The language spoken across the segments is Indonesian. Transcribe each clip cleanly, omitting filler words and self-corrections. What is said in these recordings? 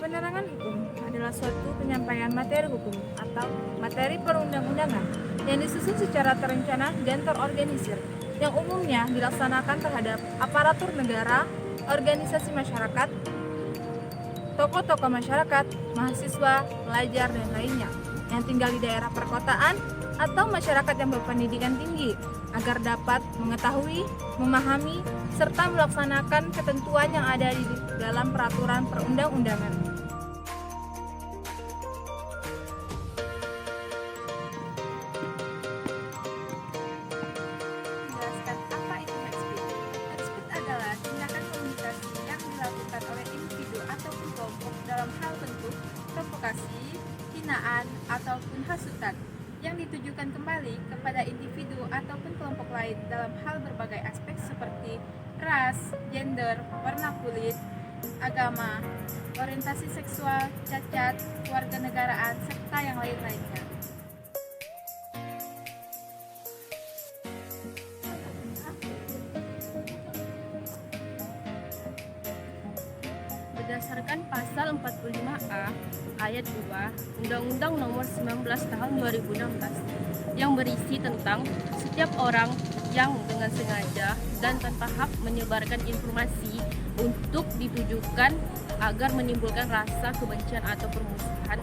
Penerangan hukum adalah suatu penyampaian materi hukum atau materi perundang-undangan yang disusun secara terencana dan terorganisir, yang umumnya dilaksanakan terhadap aparatur negara, organisasi masyarakat, tokoh-tokoh masyarakat, mahasiswa, pelajar, dan lainnya yang tinggal di daerah perkotaan atau masyarakat yang berpendidikan tinggi agar dapat mengetahui, memahami, serta melaksanakan ketentuan yang ada di dalam peraturan perundang-undangan. Menjelaskan apa itu hate speech. Hate speech adalah tindakan komunikasi yang dilakukan oleh individu ataupun kelompok dalam hal bentuk provokasi, hinaan, ataupun hasutan yang ditujukan kembali kepada individu ataupun kelompok lain dalam hal berbagai aspek seperti ras, gender, warna kulit, agama, orientasi seksual, cacat, kewarganegaraan, serta yang lain-lainnya. Berdasarkan pasal 45A ayat 2 Undang-Undang Nomor 19 Tahun 2016 yang berisi tentang setiap orang yang dengan sengaja dan tanpa hak menyebarkan informasi untuk ditujukan agar menimbulkan rasa kebencian atau permusuhan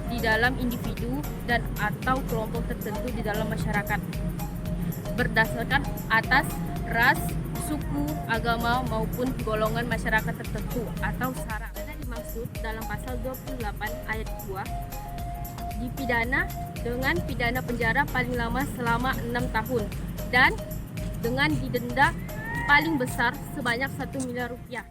di dalam individu dan atau kelompok tertentu di dalam masyarakat berdasarkan atas ras, suku, agama maupun golongan masyarakat tertentu atau sara. Yang dimaksud dalam pasal 28 ayat 2 dipidana dengan pidana penjara paling lama selama 6 tahun dan dengan didenda paling besar sebanyak 1 miliar rupiah.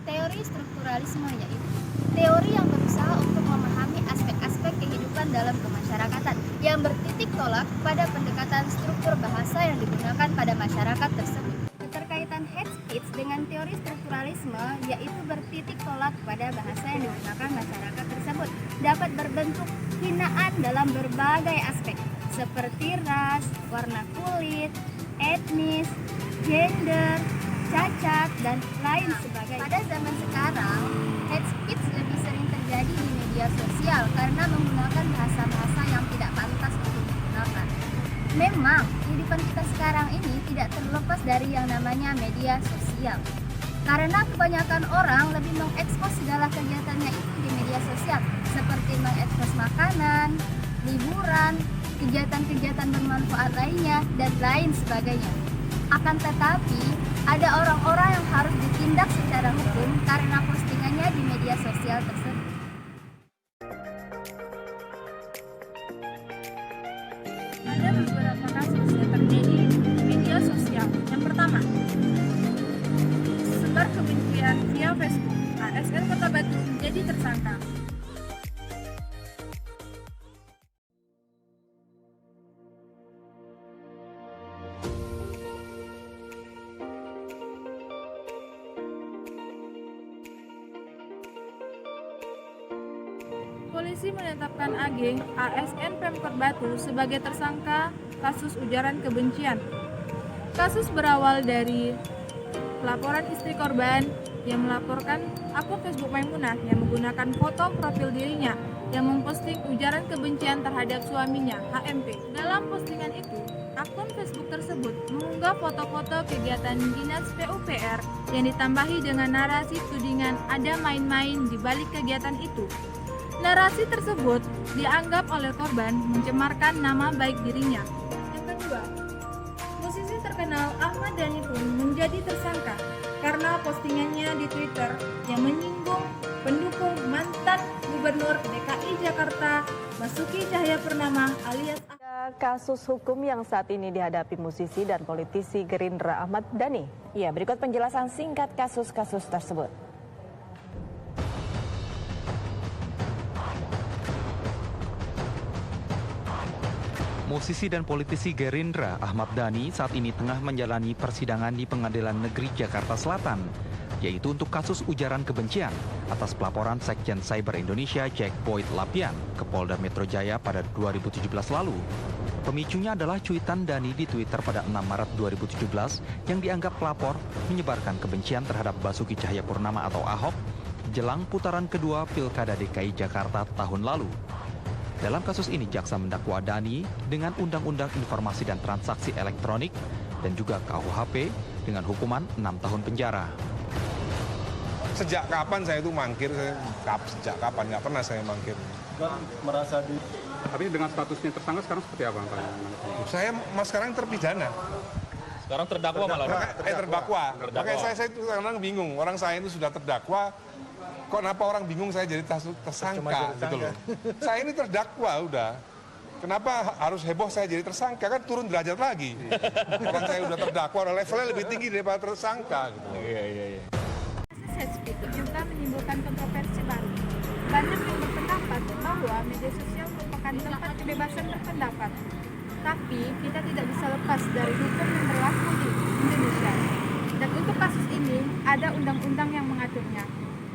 Teori strukturalisme yaitu teori yang berusaha untuk memahami aspek-aspek kehidupan dalam kemasyarakatan yang bertitik tolak pada pendekatan struktur bahasa yang digunakan pada masyarakat tersebut. Keterkaitan hate speech dengan teori strukturalisme yaitu bertitik tolak pada bahasa yang digunakan masyarakat tersebut dapat berbentuk hinaan dalam berbagai aspek seperti ras, warna kulit, etnis, gender, cacat, dan lain sebagainya. Pada zaman sekarang, hate speech lebih sering terjadi di media sosial karena menggunakan bahasa-bahasa yang tidak pantas untuk digunakan. Memang, kehidupan kita sekarang ini tidak terlepas dari yang namanya media sosial. Karena kebanyakan orang lebih mengekspos segala kegiatannya itu di media sosial, seperti mengekspos makanan, liburan, kegiatan-kegiatan bermanfaat lainnya, dan lain sebagainya. Akan tetapi, ada orang-orang yang harus ditindak secara hukum karena postingannya di media sosial tersebut. Ada beberapa kasus yang terjadi di media sosial. Yang pertama, sebar kebencian via Facebook. ASN Kota Batu menjadi tersangka. Polisi menetapkan AG, ASN Pemkot Batu sebagai tersangka kasus ujaran kebencian. Kasus berawal dari laporan istri korban yang melaporkan akun Facebook Maimunah yang menggunakan foto profil dirinya yang memposting ujaran kebencian terhadap suaminya, HMP. Dalam postingan itu, akun Facebook tersebut mengunggah foto-foto kegiatan Dinas PUPR yang ditambahi dengan narasi tudingan ada main-main di balik kegiatan itu. Narasi tersebut dianggap oleh korban mencemarkan nama baik dirinya. Yang kedua, musisi terkenal Ahmad Dhani pun menjadi tersangka karena postingannya di Twitter yang menyinggung pendukung mantan Gubernur DKI Jakarta Basuki Cahayapurnama alias kasus hukum yang saat ini dihadapi musisi dan politisi Gerindra Ahmad Dhani. Ya, berikut penjelasan singkat kasus-kasus tersebut. Musisi dan politisi Gerindra Ahmad Dhani saat ini tengah menjalani persidangan di Pengadilan Negeri Jakarta Selatan. yaitu untuk kasus ujaran kebencian atas pelaporan Sekjen Cyber Indonesia Jack Boyd Lapian ke Polda Metro Jaya pada 2017 lalu. Pemicunya adalah cuitan Dani di Twitter pada 6 Maret 2017 yang dianggap pelapor menyebarkan kebencian terhadap Basuki Cahayapurnama atau Ahok jelang putaran kedua Pilkada DKI Jakarta tahun lalu. Dalam kasus ini, jaksa mendakwa Dani dengan Undang-Undang Informasi dan Transaksi Elektronik dan juga KUHP dengan hukuman 6 tahun penjara. Sejak kapan saya itu mangkir? Sejak kapan? Nggak pernah saya mangkir. Tapi dengan statusnya tersangka sekarang seperti apa, Pak? Saya sekarang terpidana. Sekarang terdakwa malah. Terdakwa. Makanya saya itu kadang bingung. Orang saya itu sudah terdakwa, kok kenapa orang bingung saya jadi tersangka gitu loh. Saya ini terdakwa udah. Kenapa harus heboh saya jadi tersangka? Kan turun derajat lagi. Orang saya udah terdakwa, levelnya lebih tinggi daripada tersangka gitu. Iya. Kasus hate speech juga menimbulkan kontroversi baru. Banyak yang berpendapat bahwa media sosial merupakan tempat kebebasan berpendapat. Tapi kita tidak bisa lepas dari hukum yang berlaku di Indonesia. Dan untuk kasus ini ada undang-undang yang mengaturnya.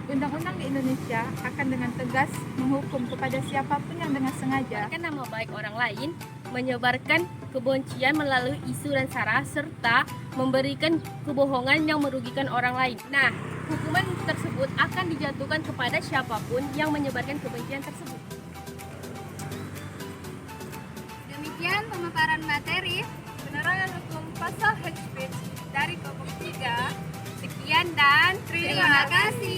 Undang-undang di Indonesia akan dengan tegas menghukum kepada siapapun yang dengan sengaja nama baik orang lain, menyebarkan kebencian melalui isu dan sara, serta memberikan kebohongan yang merugikan orang lain. Nah, hukuman tersebut akan dijatuhkan kepada siapapun yang menyebarkan kebencian tersebut. Demikian pemaparan materi penerangan hukum pasal hate speech dari kelompok 3. Sekian dan terima kasih.